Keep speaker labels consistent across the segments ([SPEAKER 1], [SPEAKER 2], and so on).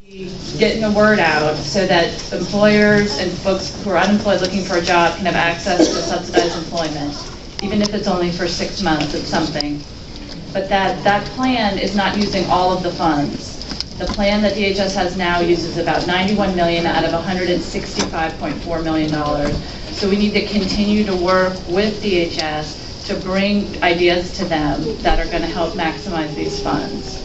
[SPEAKER 1] getting the word out so that employers and folks who are unemployed looking for a job can have access to subsidized employment, even if it's only for 6 months, it's something. But that plan is not using all of the funds. The plan that DHS has now uses about $91 million out of $165.4 million. So we need to continue to work with DHS to bring ideas to them that are going to help maximize these funds.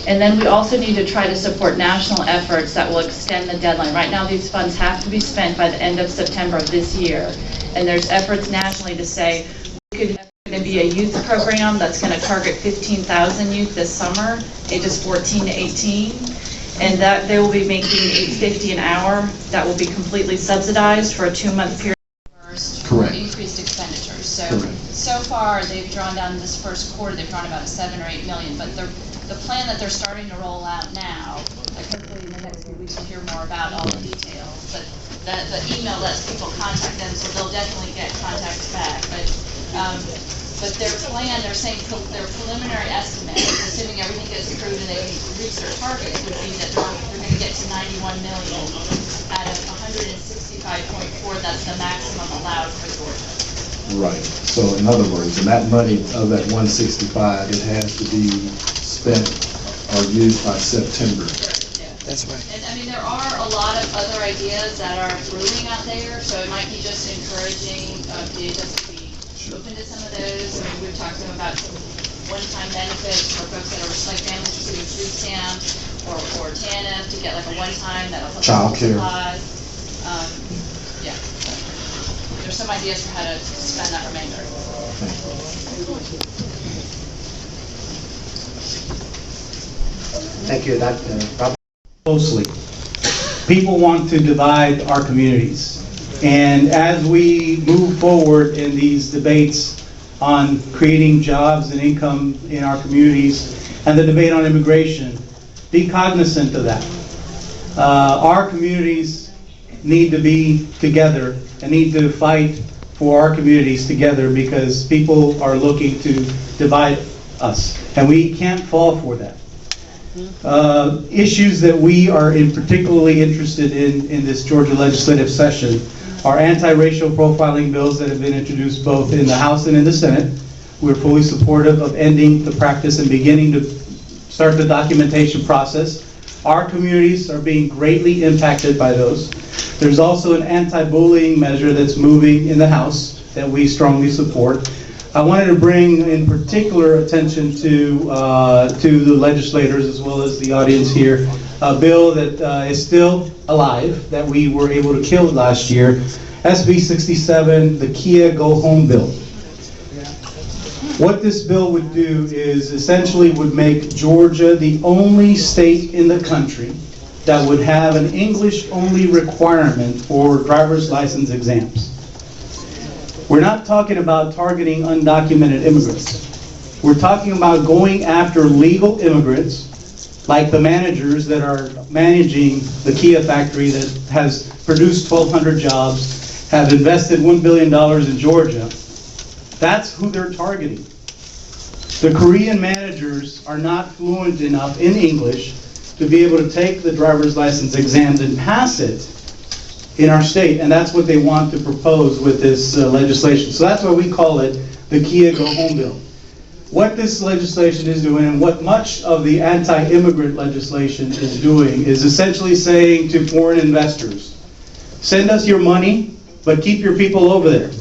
[SPEAKER 1] And then we also need to try to support national efforts that will extend the deadline. Right now, these funds have to be spent by the end of September of this year. And there's efforts nationally to say, we could going to be a youth program that's going to target 15,000 youth this summer, ages 14 to 18. And that they will be making $8.50 an hour. That will be completely subsidized for a 2-month period.
[SPEAKER 2] Correct.
[SPEAKER 1] Increased expenditures. So,
[SPEAKER 2] Correct.
[SPEAKER 1] so far they've drawn down this first quarter, they've drawn about 7 or 8 million, but the plan that they're starting to roll out now, like hopefully in the next few weeks we'll hear more about all the details, but the email lets people contact them, so they'll definitely get contacts back. But their plan, they're saying their preliminary estimate, assuming everything gets approved and they reach their targets, would be that they're going to get to 91 million out of 165.4. That's the maximum allowed for Georgia.
[SPEAKER 2] Right. So in other words, and that money of that 165, it has to be spent or used by September.
[SPEAKER 1] Yeah.
[SPEAKER 3] That's right.
[SPEAKER 1] And I mean, there are a lot of other ideas that are brewing out there, so it might be just encouraging DHS to be open to some of those. I mean, we've talked to them about some one-time benefits for folks that are like families receiving food stamp or TANF to get like a one-time that'll help
[SPEAKER 2] Child care.
[SPEAKER 1] supplies. Yeah. There's some ideas for how to spend that remainder.
[SPEAKER 4] Thank you, Dr. Robert.
[SPEAKER 5] Closely. People want to divide our communities. And as we move forward in these debates on creating jobs and income in our communities and the debate on immigration, be cognizant of that. Our communities need to be together and need to fight for our communities together because people are looking to divide us, and we can't fall for that. Issues that we are particularly interested in this Georgia legislative session are anti-racial profiling bills that have been introduced both in the House and in the Senate. We're fully supportive of ending the practice and beginning to start the documentation process. Our communities are being greatly impacted by those. There's also an anti-bullying measure that's moving in the House that we strongly support. I wanted to bring in particular attention to the legislators as well as the audience here, a bill that is still alive that we were able to kill last year, SB 67, the Kia Go Home bill. What this bill would do is essentially would make Georgia the only state in the country that would have an English-only requirement for driver's license exams. We're not talking about targeting undocumented immigrants. We're talking about going after legal immigrants, like the managers that are managing the Kia factory that has produced 1,200 jobs, have invested $1 billion in Georgia. That's who they're targeting. The Korean managers are not fluent enough in English to be able to take the driver's license exams and pass it in our state, and that's what they want to propose with this legislation. So that's why we call it the Kia Go Home bill. What this legislation is doing, and what much of the anti-immigrant legislation is doing, is essentially saying to foreign investors, send us your money, but keep your people over there.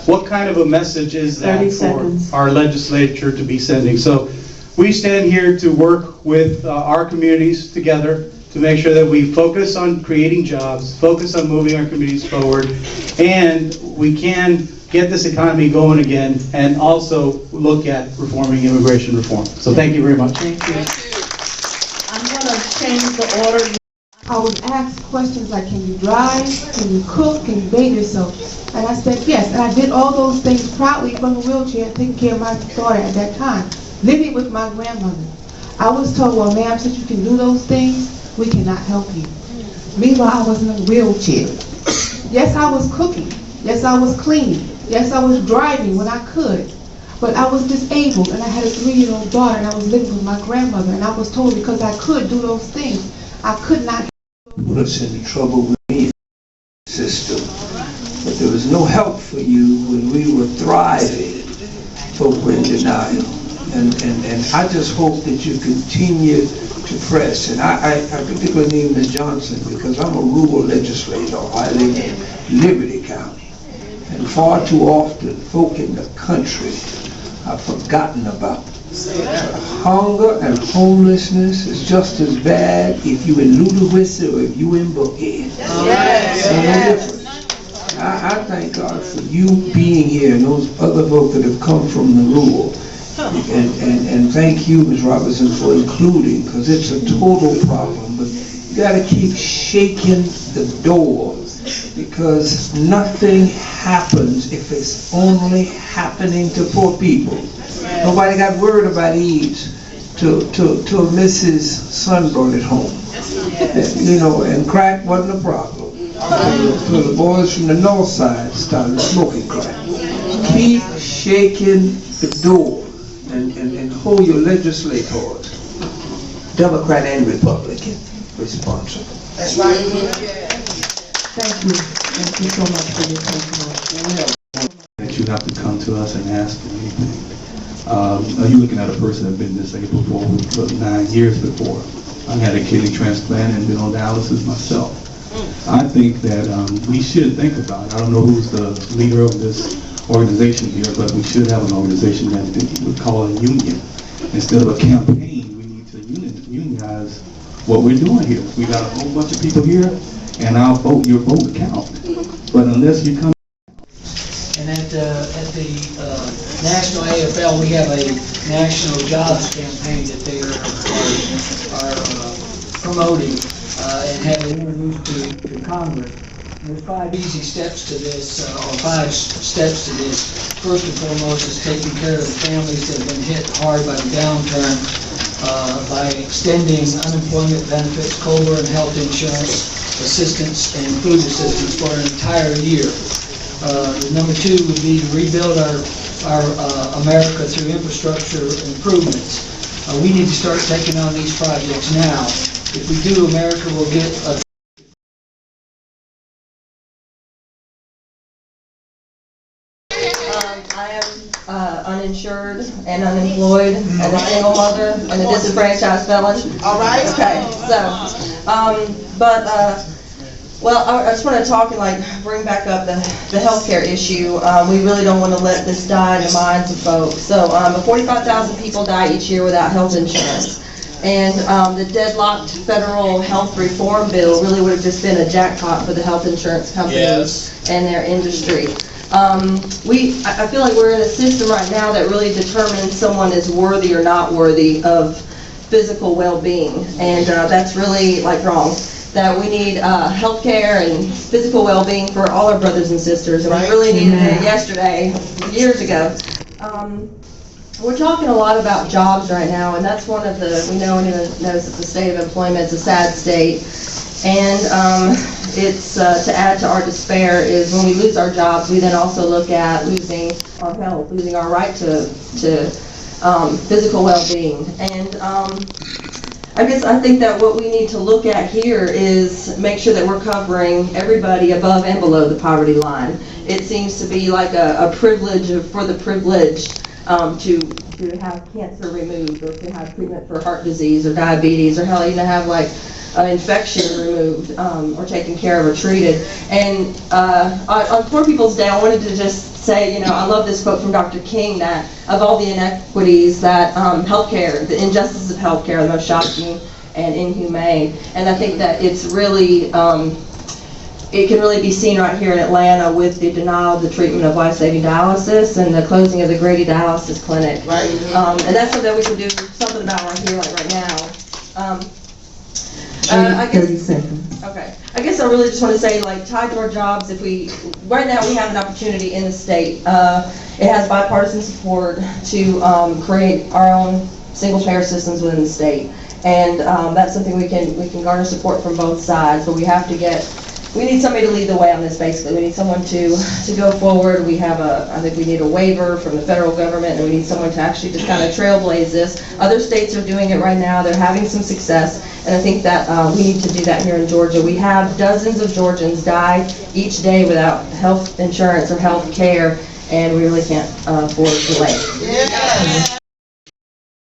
[SPEAKER 5] What kind of a message is that for our legislature to be sending? So we stand here to work with our communities together to make sure that we focus on creating jobs, focus on moving our communities forward, and we can get this economy going again, and also look at reforming immigration reform. So thank you very much.
[SPEAKER 6] Thank you. I'm going to change the order. I was asked questions like, can you drive, can you cook, can you bathe yourself? And I said yes, and I did all those things proudly from a wheelchair, taking care of my daughter at that time, living with my grandmother. I was told, well, ma'am, since you can do those things, we cannot help you. Meanwhile, I was in a wheelchair. Yes, I was cooking. Yes, I was cleaning. Yes, I was driving when I could. But I was disabled, and I had a 3-year-old daughter, and I was living with my grandmother, and I was told because I could do those things, I could not.
[SPEAKER 3] Put us in trouble with the system. But there was no help for you when we were thriving. Folk were in denial. And I just hope that you continue to press. And I particularly name Ms. Johnson because I'm a rural legislator. I live in Liberty County. And far too often, folk in the country are forgotten about. Hunger and homelessness is just as bad if you in Ludwig or if you in Buckhead. Yes. I thank God for you being here and those other folk that have come from the rural. And thank you, Ms. Robertson, for including, because it's a total problem. But you got to keep shaking the door because nothing happens if it's only happening to poor people. Nobody got worried about ease till Mrs. Son brought it home. You know, and crack wasn't a problem. Till the boys from the north side started smoking crack. Keep shaking the door and hold your legislators, Democrat and Republican, responsible.
[SPEAKER 4] That's right.
[SPEAKER 6] Thank you. Thank you so much for your testimony.
[SPEAKER 5] That you have to come to us and ask for anything. Are you looking at a person that's been disabled for 9 years before? I had a kidney transplant and been on dialysis myself. I think that we should think about it. I don't know who's the leader of this organization here, but we should have an organization that we would call a union. Instead of a campaign, we need to unionize what we're doing here. We got a whole bunch of people here, and your vote count. But unless you come.
[SPEAKER 4] And at the National AFL, we have a national jobs campaign that they are promoting and have introduced to Congress. And there's 5 easy steps to this, or 5 steps to this. First and foremost is taking care of the families that have been hit hard by the downturn by extending unemployment benefits, COBRA and health insurance assistance and food assistance for an entire year. Number 2 would be to rebuild our America through infrastructure improvements. We need to start taking on these projects now. If we do, America will get a
[SPEAKER 7] I am uninsured and unemployed and a single mother and a disenfranchised felon.
[SPEAKER 4] All right.
[SPEAKER 7] Okay, so, well, I just want to talk and bring back up the healthcare issue. We really don't want to let this die in the minds of folks. So, 45,000 people die each year without health insurance. And the deadlocked federal health reform bill really would have just been a jackpot for the health insurance companies and their industry. I feel like we're in a system right now that really determines someone is worthy or not worthy of physical well-being, and that's really wrong. That we need health care and physical well-being for all our brothers and sisters, and we really needed it yesterday, years ago. We're talking a lot about jobs right now, and that's one of we know anyone knows that the state of employment is a sad state. And it's to add to our despair is when we lose our jobs, we then also look at losing our health, losing our right to physical well-being. And I think that what we need to look at here is make sure that we're covering everybody above and below the poverty line. It seems to be like a privilege for the privileged to have cancer removed, or to have treatment for heart disease or diabetes, or hell, even to have an infection removed or taken care of or treated. And on Poor People's Day, I wanted to just say, I love this quote from Dr. King, that of all the inequities that healthcare, the injustices of healthcare are the most shocking and inhumane. And I think that it's really, it can really be seen right here in Atlanta with the denial of the treatment of life-saving dialysis and the closing of the Grady Dialysis Clinic. Right. And that's something we can do something about right here, right now. I guess,
[SPEAKER 6] 30 seconds.
[SPEAKER 7] Okay. I guess I really just want to say, tied to our jobs, right now we have an opportunity in the state. It has bipartisan support to create our own single-payer systems within the state. And that's something we can garner support from both sides, but we have to get we need somebody to lead the way on this, basically. We need someone to go forward. We have I think we need a waiver from the federal government, and we need someone to actually just kind of trailblaze this. Other states are doing it right now. They're having some success, and I think that we need to do that here in Georgia. We have dozens of Georgians die each day without health insurance or health care, and we really can't afford to wait.